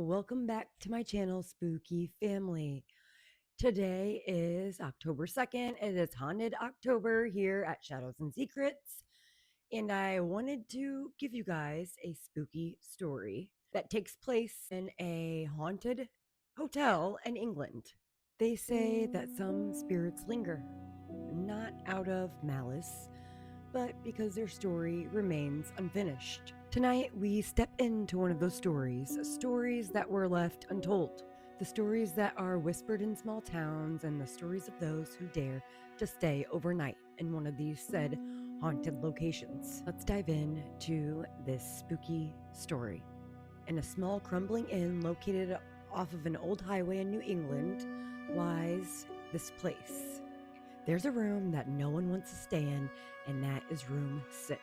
Welcome back to my channel, Spooky Family. Today is October 2nd. It is Haunted October here at Shadows and Secrets. And I wanted to give you guys a spooky story that takes place in a haunted hotel in England. They say that some spirits linger, not out of malice, but because their story remains unfinished. Tonight, we step into one of those stories that were left untold. The stories that are whispered in small towns, and the stories of those who dare to stay overnight in one of these said haunted locations. Let's dive in to this spooky story. In a small crumbling inn located off of an old highway in New England lies this place. There's a room that no one wants to stay in, and that is room 6.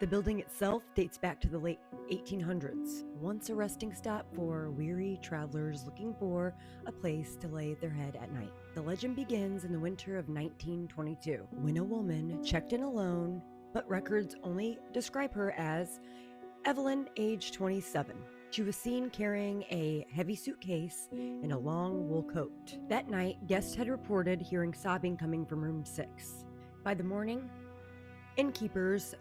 The building itself dates back to the late 1800s, once a resting stop for weary travelers looking for a place to lay their head at night. The legend begins in the winter of 1922, when a woman checked in alone, but records only describe her as Evelyn, age 27. She was seen carrying a heavy suitcase and a long wool coat. That night, guests had reported hearing sobbing coming from room 6. By the morning, innkeepers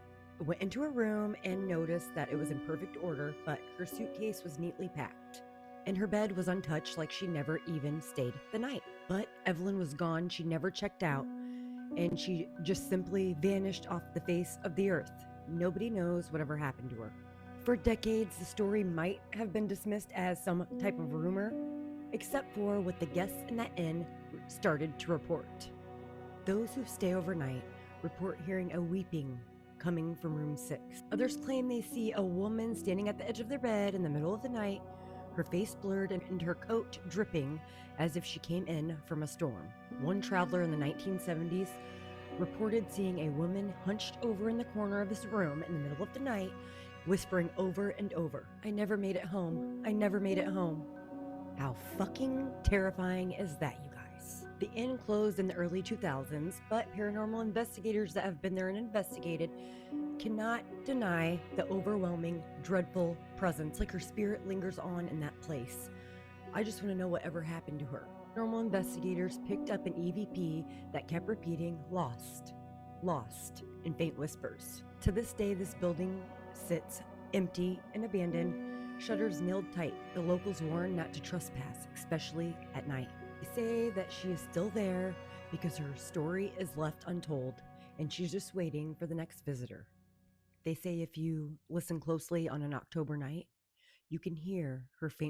went into her room and noticed that it was in perfect order, but her suitcase was neatly packed, and her bed was untouched, like she never even stayed the night. But Evelyn was gone. She never checked out, and she just simply vanished off the face of the earth. Nobody knows whatever happened to her. For decades, the story might have been dismissed as some type of rumor, except for what the guests in that inn started to report. Those who stay overnight report hearing a weeping coming from room 6. Others claim they see a woman standing at the edge of their bed in the middle of the night, her face blurred and her coat dripping as if she came in from a storm. One traveler in the 1970s reported seeing a woman hunched over in the corner of his room in the middle of the night, whispering over and over, "I never made it home. I never made it home." How fucking terrifying is that, you guys? The inn closed in the early 2000s, but paranormal investigators that have been there and investigated cannot deny the overwhelming, dreadful presence, like her spirit lingers on in that place. I just want to know whatever happened to her. Paranormal investigators picked up an EVP that kept repeating, "Lost, lost," in faint whispers. To this day, this building sits empty and abandoned, shutters nailed tight. The locals warn not to trespass, especially at night. They say that she is still there because her story is left untold, and she's just waiting for the next visitor. They say if you listen closely on an October night, you can hear her faint